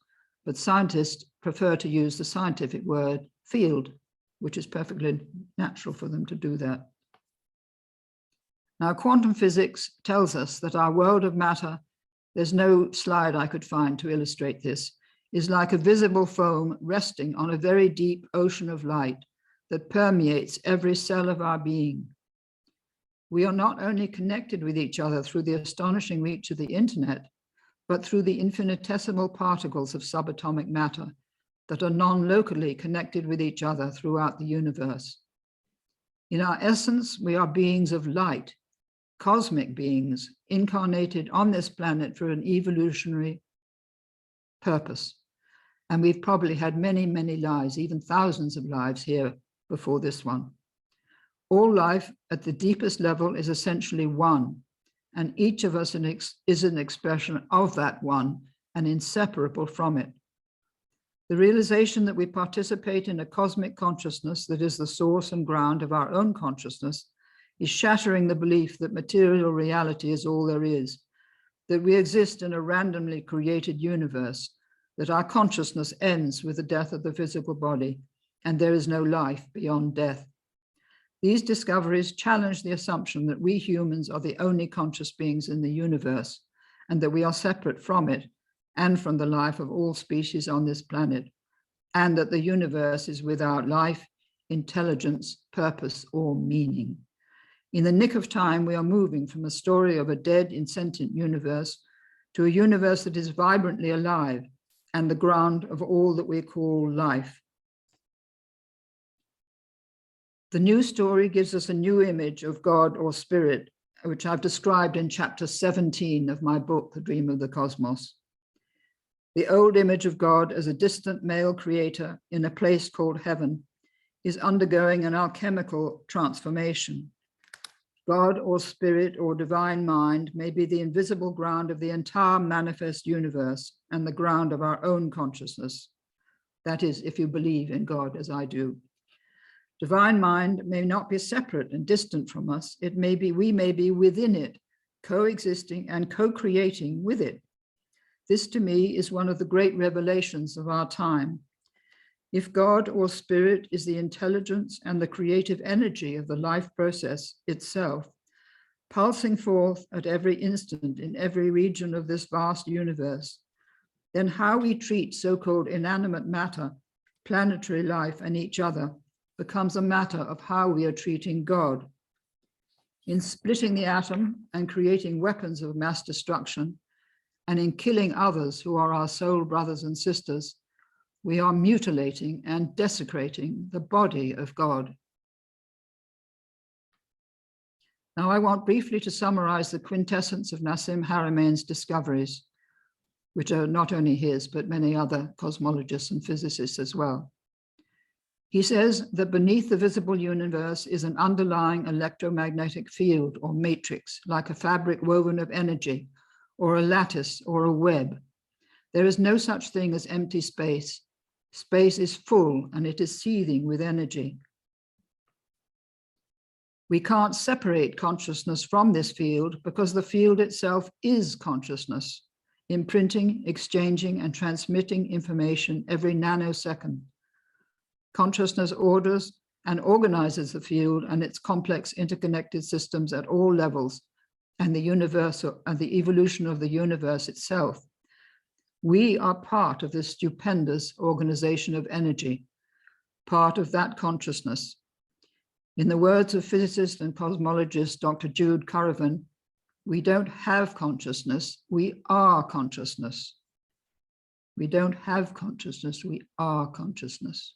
but scientists prefer to use the scientific word field, which is perfectly natural for them to do that. Now, quantum physics tells us that our world of matter, there's no slide I could find to illustrate this, is like a visible foam resting on a very deep ocean of light that permeates every cell of our being. We are not only connected with each other through the astonishing reach of the internet, but through the infinitesimal particles of subatomic matter that are non-locally connected with each other throughout the universe. In our essence, we are beings of light, cosmic beings incarnated on this planet for an evolutionary purpose. And we've probably had many, many lives, even thousands of lives here before this one. All life at the deepest level is essentially one, and each of us is an expression of that one and inseparable from it. The realization that we participate in a cosmic consciousness that is the source and ground of our own consciousness is shattering the belief that material reality is all there is, that we exist in a randomly created universe, that our consciousness ends with the death of the physical body, and there is no life beyond death. These discoveries challenge the assumption that we humans are the only conscious beings in the universe, and that we are separate from it and from the life of all species on this planet, and that the universe is without life, intelligence, purpose, or meaning. In the nick of time, we are moving from a story of a dead, insentient universe to a universe that is vibrantly alive and the ground of all that we call life. The new story gives us a new image of God or spirit, which I've described in chapter 17 of my book, The Dream of the Cosmos. The old image of God as a distant male creator in a place called heaven is undergoing an alchemical transformation. God or spirit or divine mind may be the invisible ground of the entire manifest universe and the ground of our own consciousness. That is, if you believe in God as I do. Divine mind may not be separate and distant from us. We may be within it, coexisting and co-creating with it. This to me is one of the great revelations of our time. If God or spirit is the intelligence and the creative energy of the life process itself, pulsing forth at every instant in every region of this vast universe, then how we treat so-called inanimate matter, planetary life, and each other becomes a matter of how we are treating God. In splitting the atom and creating weapons of mass destruction, and in killing others who are our soul brothers and sisters, we are mutilating and desecrating the body of God. Now, I want briefly to summarize the quintessence of Nassim Haramein's discoveries, which are not only his, but many other cosmologists and physicists as well. He says that beneath the visible universe is an underlying electromagnetic field or matrix, like a fabric woven of energy, or a lattice or a web. There is no such thing as empty space. Space is full and it is seething with energy. We can't separate consciousness from this field because the field itself is consciousness, imprinting, exchanging, and transmitting information every nanosecond. Consciousness orders and organizes the field and its complex interconnected systems at all levels, and the universe and the evolution of the universe itself. We are part of this stupendous organization of energy, part of that consciousness. In the words of physicist and cosmologist Dr. Jude Currivan, we don't have consciousness, we are consciousness. We don't have consciousness, we are consciousness.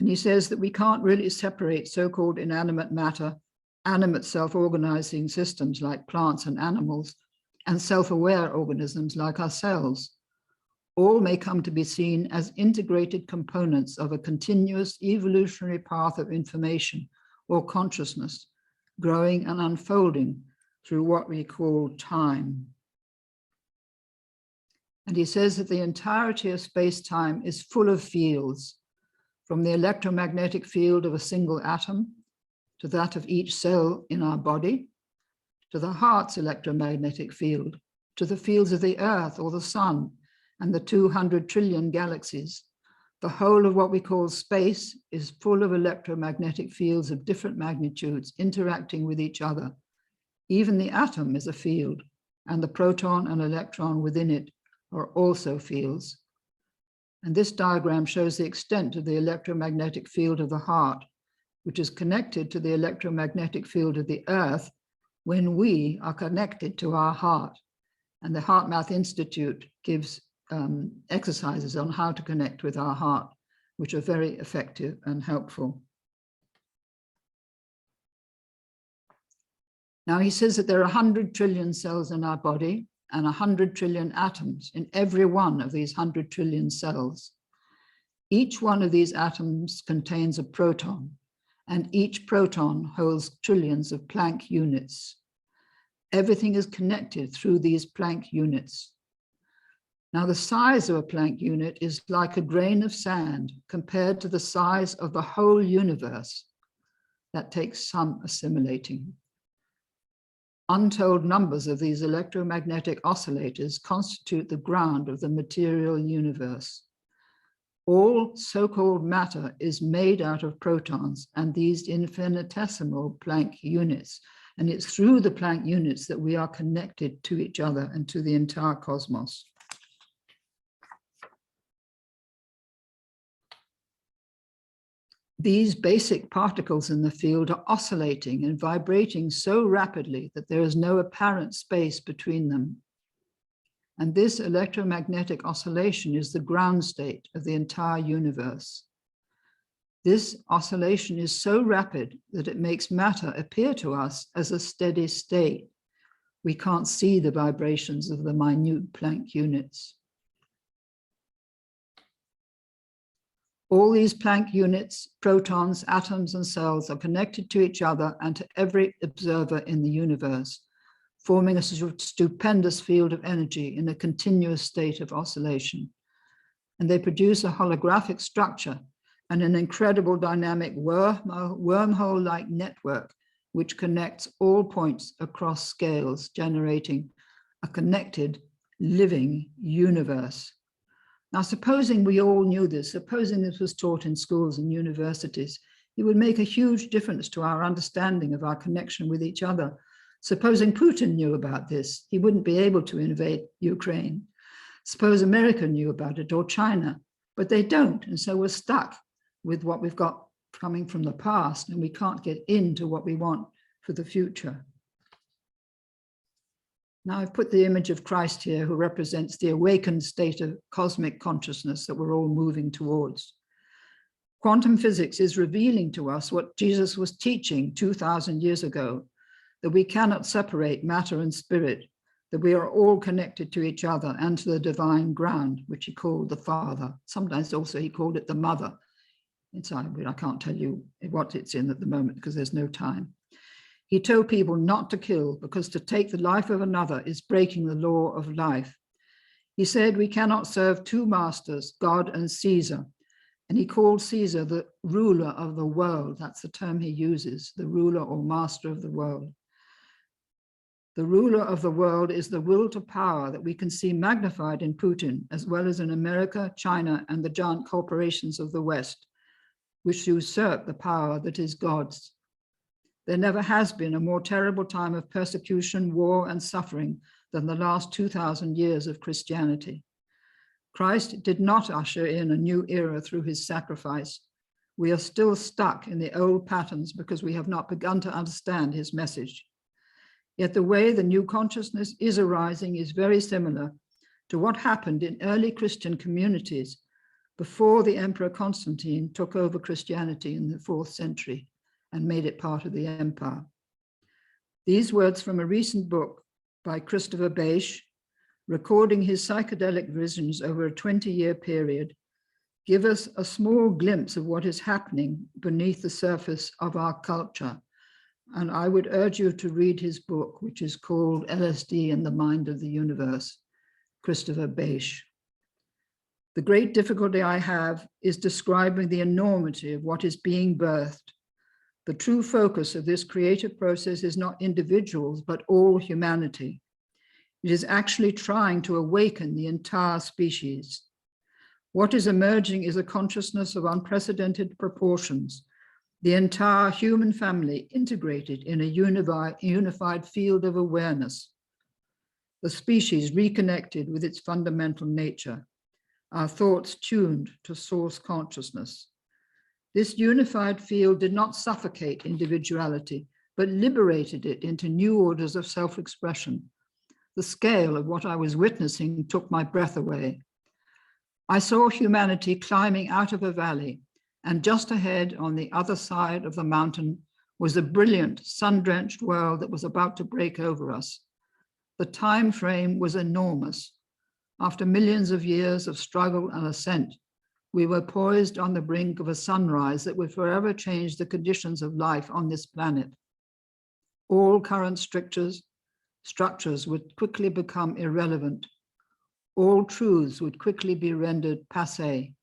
And he says that we can't really separate so-called inanimate matter, animate self-organizing systems like plants and animals, and self-aware organisms like ourselves. All may come to be seen as integrated components of a continuous evolutionary path of information or consciousness, growing and unfolding through what we call time. And he says that the entirety of space-time is full of fields, from the electromagnetic field of a single atom to that of each cell in our body, to the heart's electromagnetic field, to the fields of the earth or the sun and the 200 trillion galaxies. The whole of what we call space is full of electromagnetic fields of different magnitudes interacting with each other. Even the atom is a field, and the proton and electron within it are also fields. And this diagram shows the extent of the electromagnetic field of the heart, which is connected to the electromagnetic field of the earth when we are connected to our heart. And the HeartMath Institute gives exercises on how to connect with our heart, which are very effective and helpful. Now, he says that there are 100 trillion cells in our body and 100 trillion atoms in every one of these 100 trillion cells. Each one of these atoms contains a proton, and each proton holds trillions of Planck units. Everything is connected through these Planck units. Now, the size of a Planck unit is like a grain of sand compared to the size of the whole universe. That takes some assimilating. Untold numbers of these electromagnetic oscillators constitute the ground of the material universe. All so-called matter is made out of protons and these infinitesimal Planck units. And it's through the Planck units that we are connected to each other and to the entire cosmos. These basic particles in the field are oscillating and vibrating so rapidly that there is no apparent space between them. And this electromagnetic oscillation is the ground state of the entire universe. This oscillation is so rapid that it makes matter appear to us as a steady state. We can't see the vibrations of the minute Planck units. All these Planck units, protons, atoms, and cells are connected to each other and to every observer in the universe, forming a stupendous field of energy in a continuous state of oscillation. And they produce a holographic structure and an incredible dynamic wormhole-like network, which connects all points across scales, generating a connected, living universe. Now, supposing we all knew this, supposing this was taught in schools and universities, it would make a huge difference to our understanding of our connection with each other, Supposing Putin knew about this, he wouldn't be able to invade Ukraine. Suppose America knew about it, or China, but they don't. And so we're stuck with what we've got coming from the past, and we can't get into what we want for the future. Now I've put the image of Christ here, who represents the awakened state of cosmic consciousness that we're all moving towards. Quantum physics is revealing to us what Jesus was teaching 2,000 years ago, that we cannot separate matter and spirit, that we are all connected to each other and to the divine ground, which he called the Father. Sometimes also he called it the Mother. I can't tell you what it's in at the moment because there's no time. He told people not to kill, because to take the life of another is breaking the law of life. He said we cannot serve two masters, God and Caesar. And he called Caesar the ruler of the world. That's the term he uses, the ruler or master of the world. The ruler of the world is the will to power that we can see magnified in Putin, as well as in America, China, and the giant corporations of the West, which usurp the power that is God's. There never has been a more terrible time of persecution, war, and suffering than the last 2,000 years of Christianity. Christ did not usher in a new era through his sacrifice. We are still stuck in the old patterns because we have not begun to understand his message. Yet the way the new consciousness is arising is very similar to what happened in early Christian communities before the Emperor Constantine took over Christianity in the 4th century and made it part of the empire. These words from a recent book by Christopher Beisch, recording his psychedelic visions over a 20-year period, give us a small glimpse of what is happening beneath the surface of our culture. And I would urge you to read his book, which is called LSD and the Mind of the Universe, Christopher Beisch. The great difficulty I have is describing the enormity of what is being birthed. The true focus of this creative process is not individuals, but all humanity. It is actually trying to awaken the entire species. What is emerging is a consciousness of unprecedented proportions, the entire human family integrated in a unified field of awareness. The species reconnected with its fundamental nature, our thoughts tuned to source consciousness. This unified field did not suffocate individuality, but liberated it into new orders of self-expression. The scale of what I was witnessing took my breath away. I saw humanity climbing out of a valley, and just ahead on the other side of the mountain was a brilliant sun-drenched world that was about to break over us. The time frame was enormous. After millions of years of struggle and ascent, we were poised on the brink of a sunrise that would forever change the conditions of life on this planet. All current structures would quickly become irrelevant. All truths would quickly be rendered passé.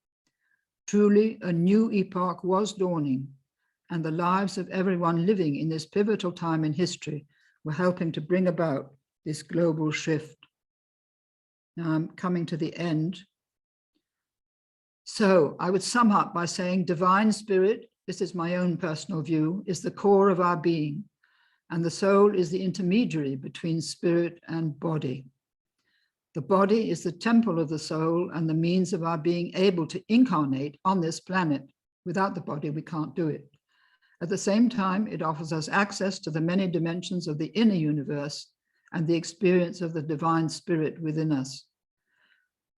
Truly, a new epoch was dawning, and the lives of everyone living in this pivotal time in history were helping to bring about this global shift. Now I'm coming to the end. So I would sum up by saying divine spirit, this is my own personal view, is the core of our being, and the soul is the intermediary between spirit and body. The body is the temple of the soul and the means of our being able to incarnate on this planet. Without the body, we can't do it. At the same time, it offers us access to the many dimensions of the inner universe and the experience of the divine spirit within us.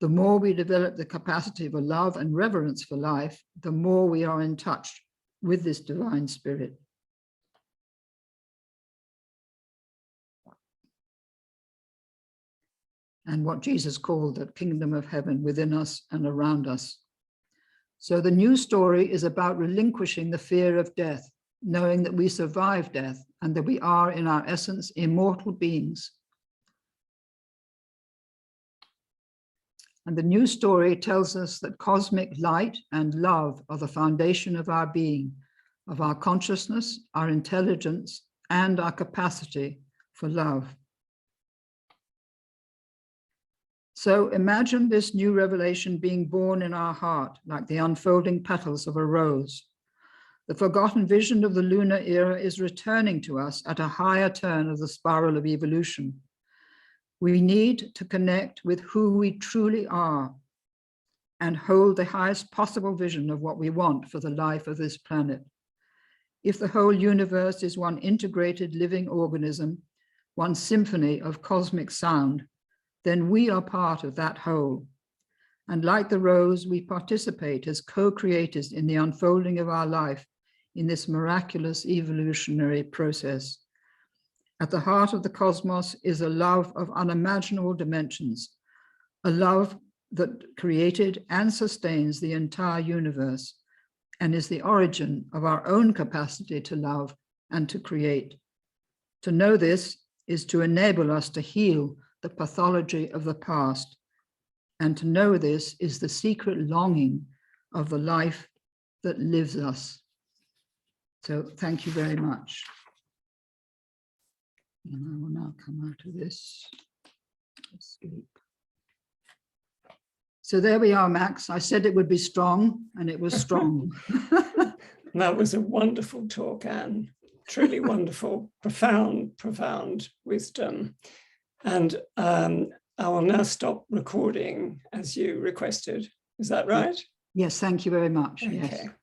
The more we develop the capacity for love and reverence for life, the more we are in touch with this divine spirit. And what Jesus called the kingdom of heaven within us and around us. So the new story is about relinquishing the fear of death, knowing that we survive death and that we are in our essence immortal beings. And the new story tells us that cosmic light and love are the foundation of our being, of our consciousness, our intelligence, and our capacity for love. So imagine this new revelation being born in our heart, like the unfolding petals of a rose. The forgotten vision of the lunar era is returning to us at a higher turn of the spiral of evolution. We need to connect with who we truly are and hold the highest possible vision of what we want for the life of this planet. If the whole universe is one integrated living organism, one symphony of cosmic sound, then we are part of that whole. And like the rose, we participate as co-creators in the unfolding of our life in this miraculous evolutionary process. At the heart of the cosmos is a love of unimaginable dimensions, a love that created and sustains the entire universe and is the origin of our own capacity to love and to create. To know this is to enable us to heal the pathology of the past. And to know this is the secret longing of the life that lives us. So thank you very much. And I will now come out of this. Escape. So there we are, Max. I said it would be strong, and it was strong. That was a wonderful talk, Anne. Truly wonderful, profound wisdom. And I will now stop recording as you requested. Is that right? Yes, thank you very much. Okay. Yes.